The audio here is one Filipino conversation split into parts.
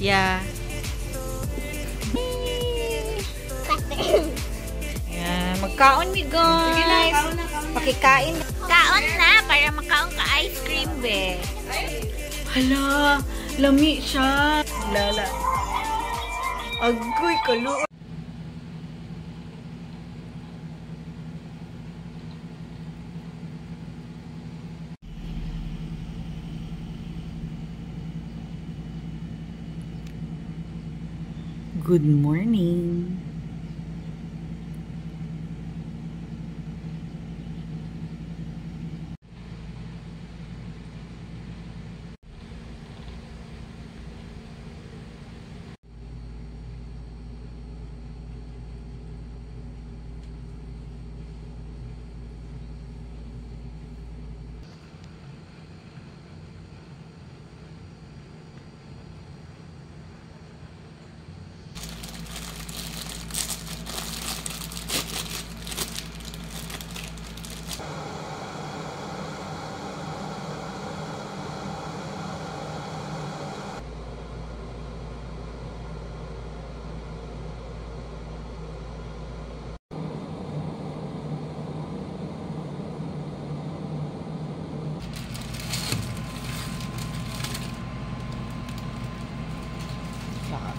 Yeah. Yan, magkaon mi guys. Pakikain. Kaon na para makaon ka ice cream be. Hala, lami siya. Lala. Agoy kaluoy. Good morning.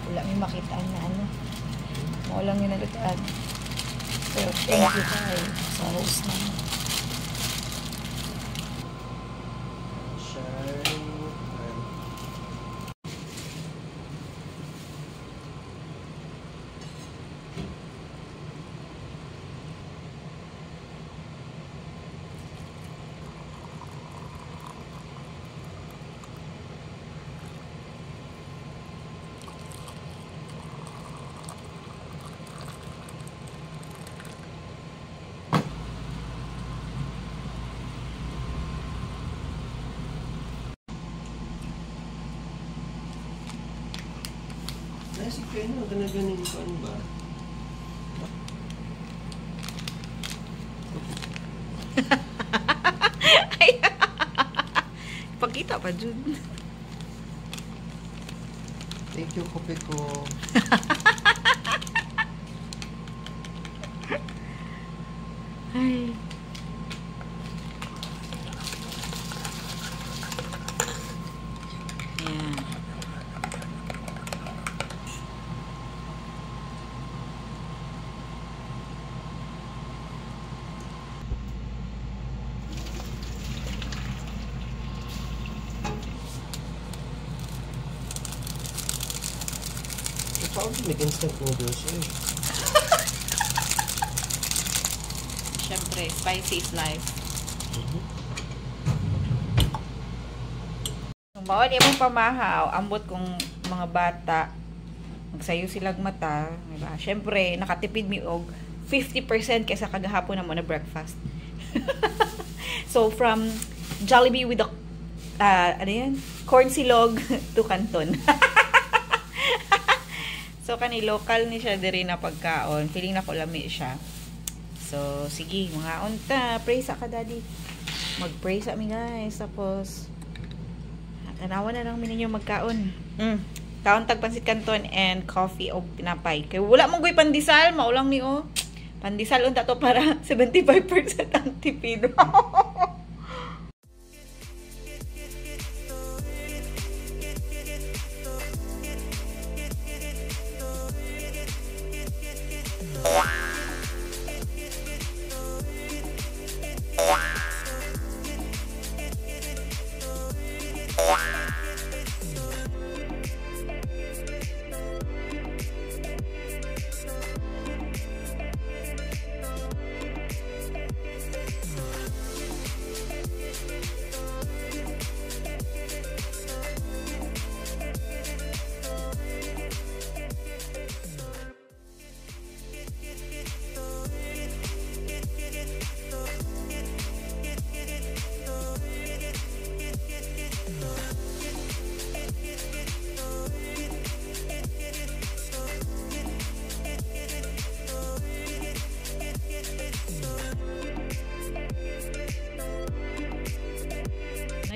Wala may makitaan na ano. Walang yung nagatuan. Pero thank you tayo sa host namin. Nasi kayo na, ganaganin ko ano ba? Pakita pa dyan. Thank you, kopi ko. Ay. Yan. Paano mag-instant noodles eh? Siyempre, spicy is life. Kung bawal yung pamahaw, ambot kong mga bata, magsayo silang mata, diba? Siyempre, nakatipid mi og 50% kaysa kagahapon na mo na breakfast. So, from Jollibee with the, ano yan? Corn silog to Canton. So, kani local ni siya diri na pagkaon. Feeling na ko lami siya. So, sige, mga unta. Pray sa ka, daddy. Mag-pray sa mi, guys. Tapos, tanawan na lang ninyo magkaon. Kaon tagpansit canton and coffee o pinapay. Kaya wala mong goy pandesal. Maulang mi, oh. Pandesal unta to para 75% ang tipid.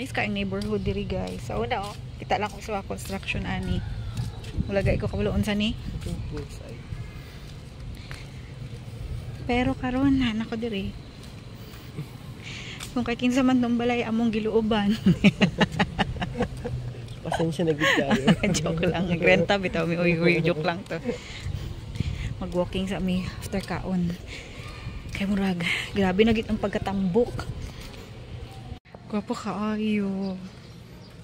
nice ka ang neighborhood diri guys. So una oh, kita lang ko sa construction ani. Wala gay ko kabuloon sa ni. Pero karon na nako diri. Kung kay kinsa man tong balay among giluoban. Pasensya na gid kayo. Joke lang, nagrenta bitaw mi uy joke lang to. Mag-walking sa mi after kaon. Kay murag, grabe na gid ang pagkatambok. Gwapo ka ayo.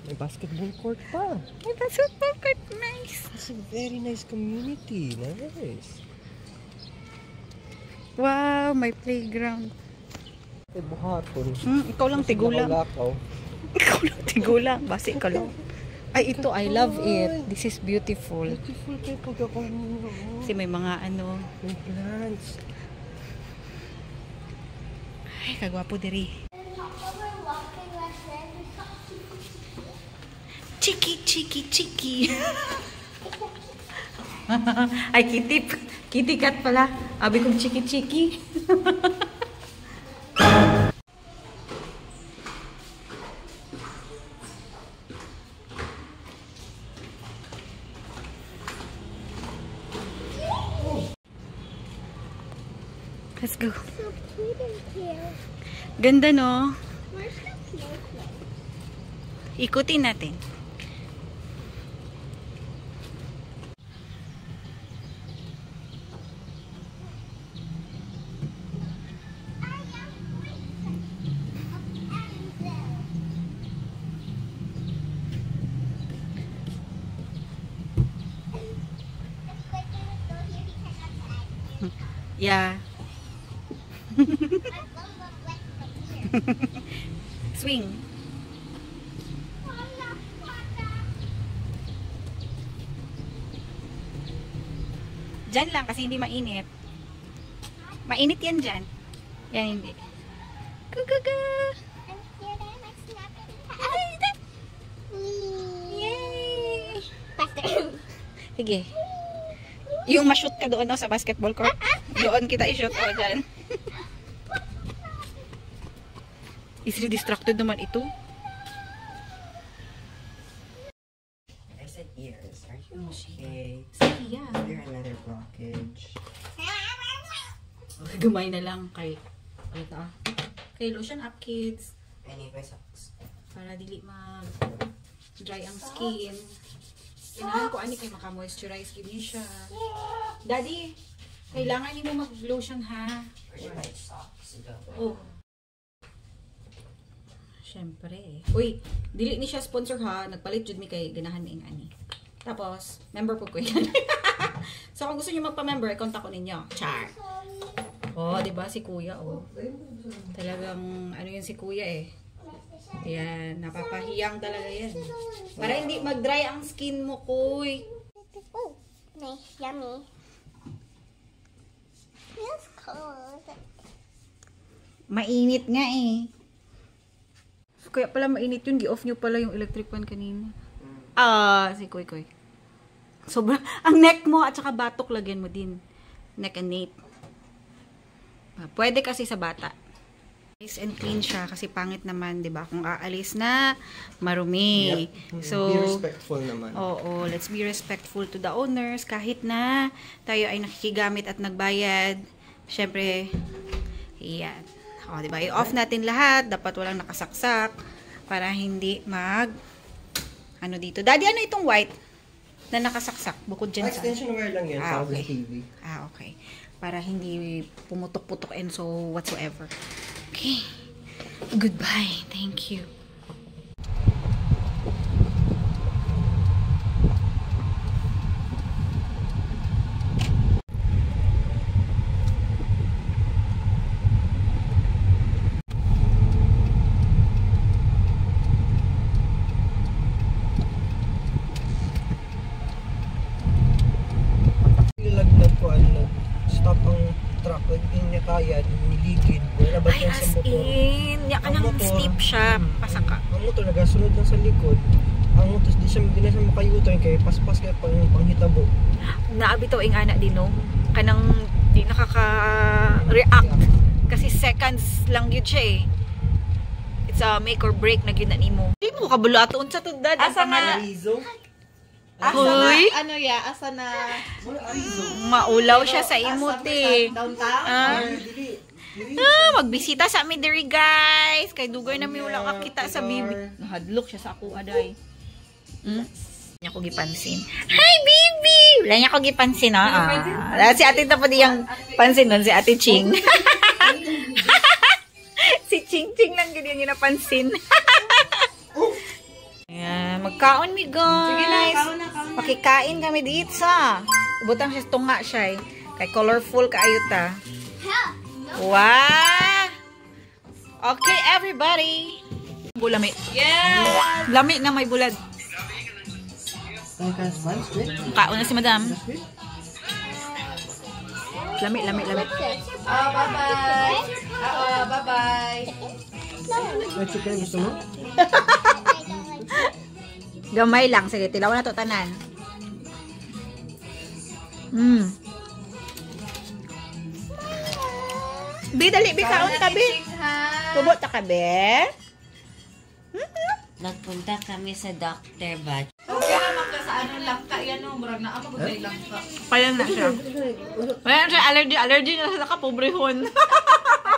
May basketball court pa. Ay, basketball court, nice. It's a very nice community. Nice. Wow, may playground. Ay, buhaton. Ikaw lang tigulang. Nakalakaw. Ikaw lang tigulang. Basi ikaw lang. Ay, ito, I love it. This is beautiful. Beautiful kayo pagkakaroon. Kasi may mga ano. May plants. Ay, kagwapo diri. Chiki, chiki, chiki. Ay, kitty cat pala. Abi kong chiki, chiki. Let's go. So cute in here. Ganda, no? Where's the snowflake? Ikutin natin. Yeah. Swing. Diyan lang kasi hindi mainit. Mainit yan dyan. Yan hindi. Gugugu. I'm scared I might snap it. Yay! Faster. Sige. Yung ma-shoot ka doon no, sa basketball court. Doon kita i-shoot o dyan. Easily distracted naman ito. I said ears. Are you okay? Yeah. There another blockage. Okay, gamay na lang kay ano ta? Kay lotion up kids. Anyway, socks. Para dili mag dry ang skin. Inahan ko ani kay maka-moisturize gid ni siya. Daddy, kailangan nimo mag-lotion ha. Where's my socks? Oh. Syempre. Uy, dili ni siya sponsor ha. Nagpalit jud mi kay ganahan ni ani. Tapos, member po ko yan. So, kung gusto niyo magpa-member, i-contact ko ninyo. Char. Oh, di ba si Kuya, oh. Talagang, ano yun si Kuya eh. Ayan, napapahiyang talaga yan. Para hindi mag-dry ang skin mo, Kuy. Oh, nice, yummy. Feels cold. Mainit nga eh. Kaya pala mainit yun, gi-off nyo pala yung electric fan kanina. Si Kuy. Sobra, ang neck mo at saka batok lagyan mo din. Neck and nape. Pwede kasi sa bata. Nice and clean siya kasi pangit naman, 'di ba? Kung aalis na marumi. Yep. So, be respectful naman. Oo, let's be respectful to the owners kahit na tayo ay nakikigamit at nagbayad. Syempre, yan. O, 'di ba? I-off natin lahat, dapat walang nakasaksak para hindi ano dito. Daddy, ano itong white na nakasaksak bukod dyan sa Extension wire lang yan sa okay. TV. Okay. Para hindi pumutok-putok and so whatsoever. Okay. Goodbye. Thank you. Stop ang truck, hindi niya kaya, niligid. Ay, as in, yaka nang steep siya, pasaka. Ang motor nagasunod lang sa likod. Ang motor, di na siya makayuton kaya paspas kaya panghitabo. Naabito ang anak din, no? Kanang di nakaka-react. Kasi seconds lang yun siya eh. it's a make or break na gyud na nimo. Di mo kabalo ato unsa to dad? Asa na? Rizo. Hoy, Ano ya? Asa na? maulaw siya sa imute. Downtown? Magbisita sa amin diri guys. Kay dugay na mi wala kakita sa bibi. Nahadlok siya sa ako aday. Niya ko gipansin. Hi baby. Wala niya ko gipansin si ate ta pa diyang pansin nun si Ate Ching. Si Ching Ching lang gid yung ginapansin. Ayan, magkaon mi guys. Sige na, kaon na. Pakikain kami dito sa. Butang siya tunga siya. Kay colorful kaayo ta. Wow! Okay, everybody. Bulami. Yeah! Lami na may bulad. Kaon na si madam. Lami. Bye-bye. Bye-bye. May chicken gusto mo? Gamay lang. Sige, tilawan na to tanan. Bi, dali, bi, kaon ka, bi. Tubot ta ka, bi. Nagpunta kami sa Dr. Batch. Okay naman ka sa ano langka. Yan o, murag na ako magay langka. Kaya na siya. Kaya na siya, allergy na sa nakapobrehon.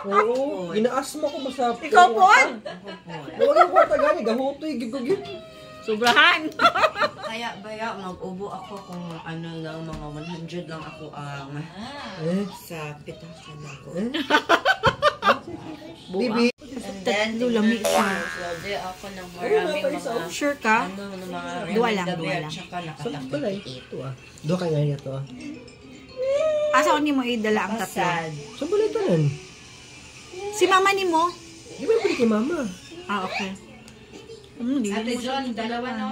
Oo, ginaasma ko ba sa... Ikaw po? Huwag yung kwarta gani, gahutoy, gigugit. Sobrahan. Kaya baya mag-ubo ako kung ano lang, mga 100 lang ako ang sa pitasan ako. Bibi. And then, Lulami siya. order ako ng maraming mga Sure ka? ano, mga Dua lang, gabi dua at lang. saka Saan nakatakot balay? Ito Doon ka nga ito Asa ko ni mo idala ang tatlo? Sad. Saan balay ito nan? Si mama ni mo? Di ba yung kay mama? Okay. Di Ate mo John, siya dalawa no?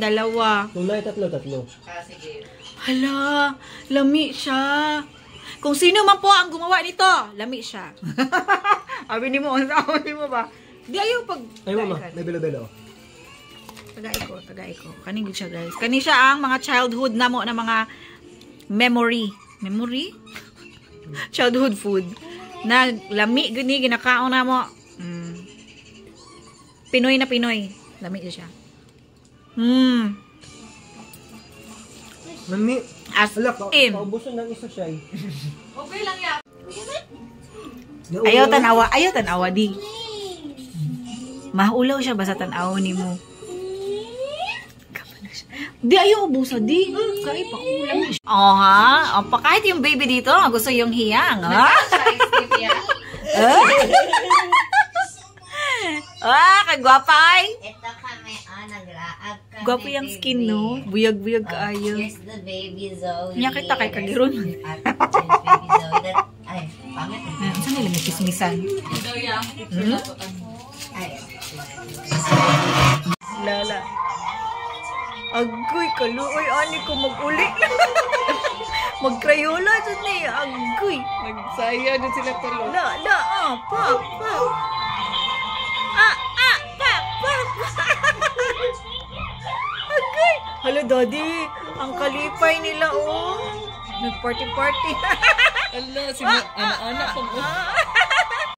dalawa. Kung na tatlo. Sige. Hala, lami siya. Kung sino man po ang gumawa nito, lami siya. Sabi ni mo, sabi mo ba? Di ayaw pag... Ay mama, may belo-belo. Tagay ko. Kaning siya guys. Kani siya ang mga childhood na mo na mga memory. Memory? Childhood food. Na lami gani ginakaon na mo. Pinoy na Pinoy. Lami siya. Mami, As wala, in. paubusan ng isa siya. Okay lang yan. Ayaw tanawa di. Mahulaw siya ba sa tanaw ni mo? Di ayaw ubusa di. Kaya pa ulam. Oh ha? O pa kahit yung baby dito, gusto yung hiyang, ha? Kagwapa ay. Ito kami, naglaag kami. Gwapo yung skin, no? Buyag-buyag kaayo. Here's the baby Zoe. Niya kita kay kagiron. At baby Zoe. Ay, pangit. Saan nila may kismisan? Ay, Lala. Agoy, kaluoy, ani ko mag-uli. Mag-crayola dyan niya. Agoy. Nagsaya din sila tulo. Pak. Agoy. Hala, daddy. Ang kalipay nila, oh. Nag-party-party. Ala, anak-anak ko.